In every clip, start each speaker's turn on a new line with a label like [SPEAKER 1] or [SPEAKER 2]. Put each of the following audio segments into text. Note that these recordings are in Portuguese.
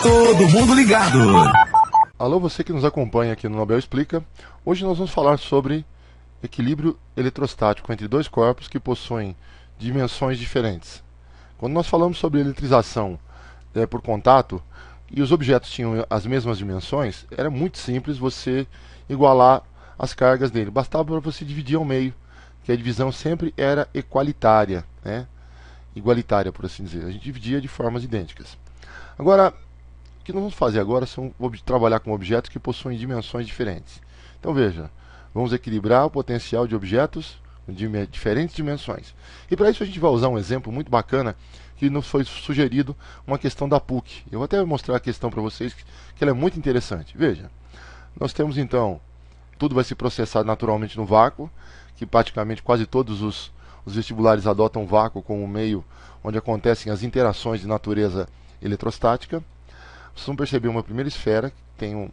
[SPEAKER 1] Todo mundo ligado.
[SPEAKER 2] Alô, você que nos acompanha aqui no Nobel Explica. Hoje nós vamos falar sobre equilíbrio eletrostático entre dois corpos que possuem dimensões diferentes. Quando nós falamos sobre eletrização por contato e os objetos tinham as mesmas dimensões, era muito simples você igualar as cargas dele. Bastava para você dividir ao meio, que a divisão sempre era equalitária, né? Igualitária, por assim dizer. A gente dividia de formas idênticas. Agora, o que nós vamos fazer agora são trabalhar com objetos que possuem dimensões diferentes. Então veja, vamos equilibrar o potencial de objetos de diferentes dimensões. E para isso a gente vai usar um exemplo muito bacana que nos foi sugerido, uma questão da PUC. Eu vou até mostrar a questão para vocês, que ela é muito interessante. Veja, nós temos então, tudo vai se processar naturalmente no vácuo, que praticamente quase todos os vestibulares adotam vácuo como meio onde acontecem as interações de natureza eletrostática. Vocês vão perceber uma primeira esfera, que tem um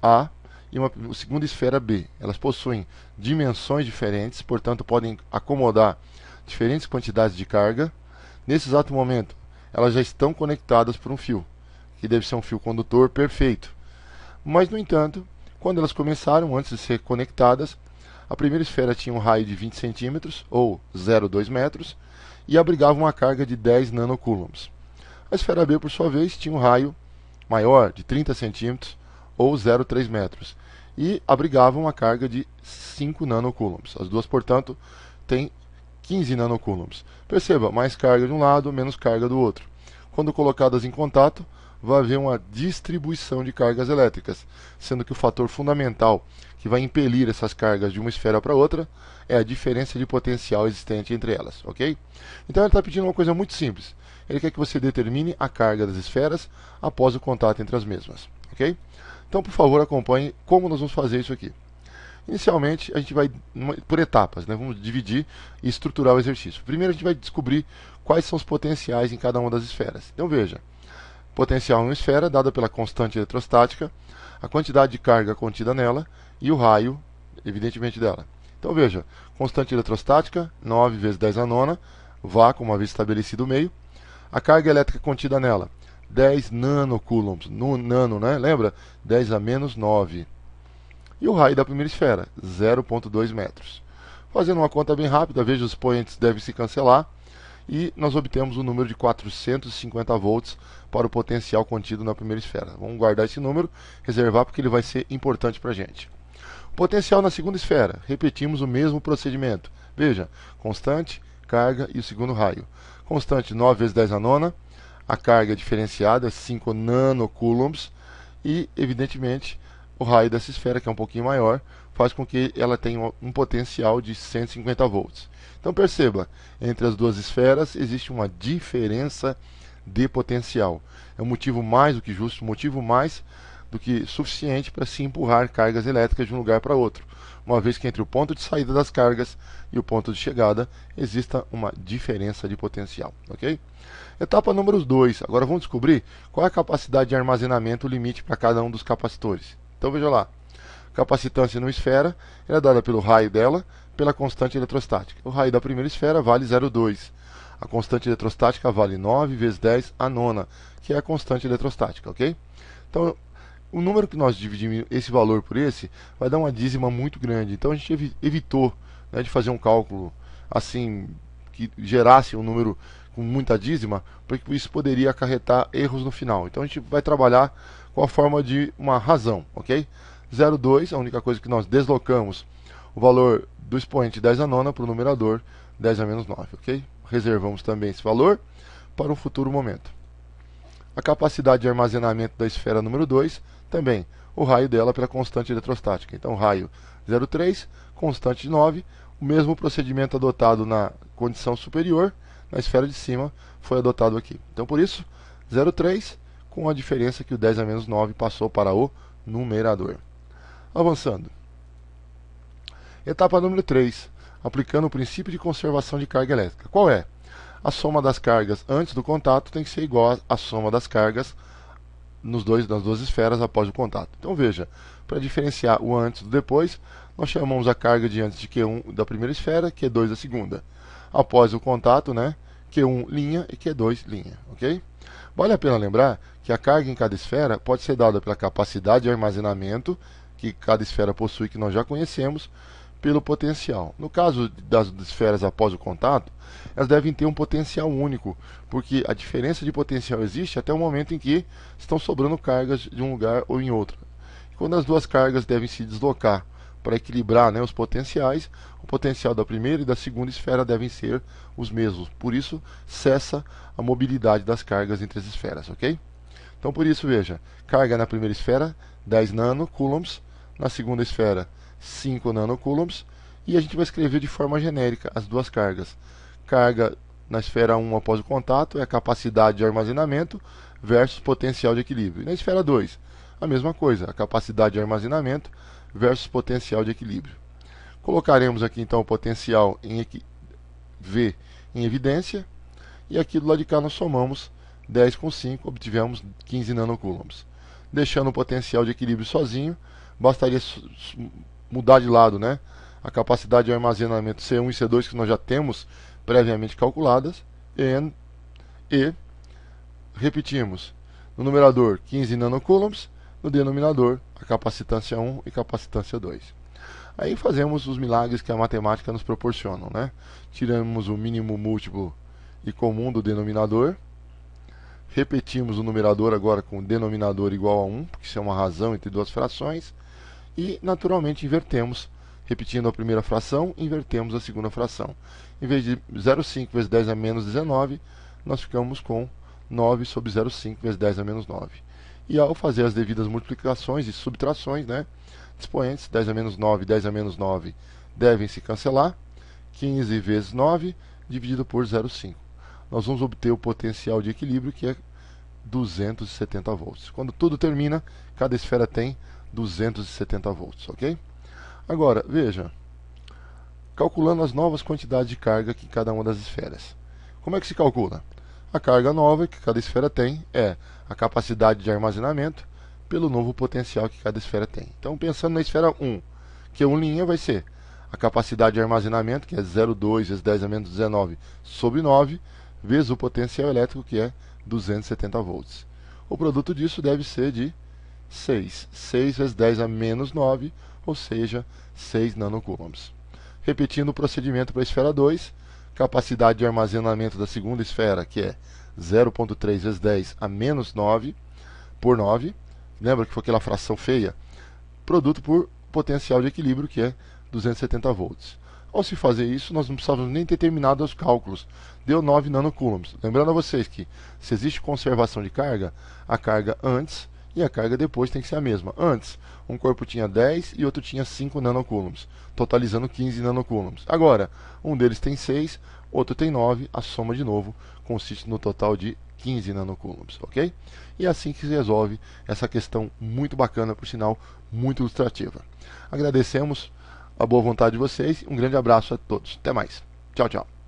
[SPEAKER 2] A, e uma segunda esfera B. Elas possuem dimensões diferentes, portanto podem acomodar diferentes quantidades de carga. Nesse exato momento, elas já estão conectadas por um fio, que deve ser um fio condutor perfeito. Mas, no entanto, quando elas começaram, antes de ser conectadas, a primeira esfera tinha um raio de 20 centímetros, ou 0,2 metros, e abrigava uma carga de 10 nanocoulombs. A esfera B, por sua vez, tinha um raio maior, de 30 centímetros, ou 0,3 metros, e abrigava uma carga de 5 nanocoulombs. As duas, portanto, têm 15 nanocoulombs. Perceba, mais carga de um lado, menos carga do outro. Quando colocadas em contato, vai haver uma distribuição de cargas elétricas, sendo que o fator fundamental que vai impelir essas cargas de uma esfera para outra é a diferença de potencial existente entre elas, ok? Então ele está pedindo uma coisa muito simples. Ele quer que você determine a carga das esferas após o contato entre as mesmas, ok? Então, por favor, acompanhe como nós vamos fazer isso aqui. Inicialmente, a gente vai por etapas, né? Vamos dividir e estruturar o exercício. Primeiro, a gente vai descobrir quais são os potenciais em cada uma das esferas. Então, veja, potencial em uma esfera dada pela constante eletrostática, a quantidade de carga contida nela e o raio, evidentemente, dela. Então, veja, constante eletrostática, 9 vezes 10 a nona, vácuo, uma vez estabelecido o meio. A carga elétrica contida nela, 10 nanocoulombs, no nano, né? Lembra? 10 a menos 9. E o raio da primeira esfera, 0,2 metros. Fazendo uma conta bem rápida, veja, os expoentes devem se cancelar. E nós obtemos o número de 450 volts para o potencial contido na primeira esfera. Vamos guardar esse número, reservar, porque ele vai ser importante para a gente. Potencial na segunda esfera, repetimos o mesmo procedimento. Veja, constante, carga e o segundo raio. Constante, 9 vezes 10 a nona. A carga diferenciada, 5 nanocoulombs. E, evidentemente, o raio dessa esfera, que é um pouquinho maior, faz com que ela tenha um potencial de 150 volts. Então perceba, entre as duas esferas existe uma diferença de potencial. É um motivo mais do que justo, um motivo mais do que suficiente para se empurrar cargas elétricas de um lugar para outro, uma vez que entre o ponto de saída das cargas e o ponto de chegada exista uma diferença de potencial, ok? Etapa número 2. Agora vamos descobrir qual é a capacidade de armazenamento limite para cada um dos capacitores. Então veja lá, capacitância numa esfera é dada pelo raio dela, pela constante eletrostática. O raio da primeira esfera vale 0,2. A constante eletrostática vale 9 vezes 10 a nona, que é a constante eletrostática, ok? Então, o número que nós dividimos esse valor por esse vai dar uma dízima muito grande. Então a gente evitou, né, de fazer um cálculo assim que gerasse um número com muita dízima, porque isso poderia acarretar erros no final. Então a gente vai trabalhar com a forma de uma razão, ok? 0,2, a única coisa que nós deslocamos o valor do expoente 10 a nona para o numerador 10 a menos 9, ok? Reservamos também esse valor para um futuro momento. A capacidade de armazenamento da esfera número 2, também o raio dela pela constante eletrostática. Então, raio 0,3, constante de 9, o mesmo procedimento adotado na condição superior, na esfera de cima, foi adotado aqui. Então, por isso, 0,3, com a diferença que o 10 a menos 9 passou para o numerador. Avançando. Etapa número 3, aplicando o princípio de conservação de carga elétrica. Qual é? A soma das cargas antes do contato tem que ser igual à soma das cargas nas duas esferas após o contato. Então veja, para diferenciar o antes do depois, nós chamamos a carga de antes de Q1 da primeira esfera, Q2 da segunda. Após o contato, né, Q1 linha e Q2 linha, ok? Vale a pena lembrar que a carga em cada esfera pode ser dada pela capacidade de armazenamento que cada esfera possui, que nós já conhecemos, pelo potencial. No caso das esferas após o contato, elas devem ter um potencial único, porque a diferença de potencial existe até o momento em que estão sobrando cargas de um lugar ou em outro. Quando as duas cargas devem se deslocar para equilibrar, né, os potenciais, o potencial da primeira e da segunda esfera devem ser os mesmos. Por isso, cessa a mobilidade das cargas entre as esferas, ok? Então, por isso, veja, carga na primeira esfera, 10 nanocoulombs, na segunda esfera, 5 nanocoulombs, e a gente vai escrever de forma genérica as duas cargas. Carga na esfera 1 após o contato é a capacidade de armazenamento versus potencial de equilíbrio. E na esfera 2, a mesma coisa, a capacidade de armazenamento versus potencial de equilíbrio. Colocaremos aqui então o potencial em V em evidência, e aqui do lado de cá nós somamos 10 com 5, obtivemos 15 nanocoulombs. Deixando o potencial de equilíbrio sozinho, bastaria mudar de lado, né, a capacidade de armazenamento C1 e C2 que nós já temos previamente calculadas, e repetimos, no numerador 15 nanocoulombs, no denominador a capacitância 1 e capacitância 2. Aí fazemos os milagres que a matemática nos proporciona, né? Tiramos o mínimo múltiplo e comum do denominador, repetimos o numerador agora com o denominador igual a 1, porque isso é uma razão entre duas frações, e naturalmente invertemos, repetindo a primeira fração, invertemos a segunda fração. Em vez de 0,5 vezes 10 a menos 19, nós ficamos com 9 sobre 0,5 vezes 10 a menos 9. E ao fazer as devidas multiplicações e subtrações, né, expoentes, 10 a menos 9 e 10 a menos 9 devem se cancelar. 15 vezes 9 dividido por 0,5. Nós vamos obter o potencial de equilíbrio, que é 270 volts. Quando tudo termina, cada esfera tem 270 volts, ok? Agora, veja, calculando as novas quantidades de carga que cada uma das esferas. Como é que se calcula? A carga nova que cada esfera tem é a capacidade de armazenamento pelo novo potencial que cada esfera tem. Então, pensando na esfera 1, Q1' vai ser a capacidade de armazenamento, que é 0,2 vezes 10 a menos 19 sobre 9, vezes o potencial elétrico, que é 270 volts. O produto disso deve ser de 6 vezes 10 a menos 9, ou seja, 6 nanocoulombs. Repetindo o procedimento para a esfera 2, capacidade de armazenamento da segunda esfera, que é 0,3 vezes 10 a menos 9 por 9. Lembra que foi aquela fração feia? Produto por potencial de equilíbrio, que é 270 volts. Ao se fazer isso, nós não precisávamos nem ter terminado os cálculos. Deu 9 nanocoulombs. Lembrando a vocês que, se existe conservação de carga, a carga antes e a carga depois tem que ser a mesma. Antes, um corpo tinha 10 e outro tinha 5 nanocoulombs, totalizando 15 nanocoulombs. Agora, um deles tem 6, outro tem 9, a soma de novo consiste no total de 15 nanocoulombs, ok? E é assim que se resolve essa questão muito bacana, por sinal, muito ilustrativa. Agradecemos a boa vontade de vocês, um grande abraço a todos. Até mais. Tchau, tchau.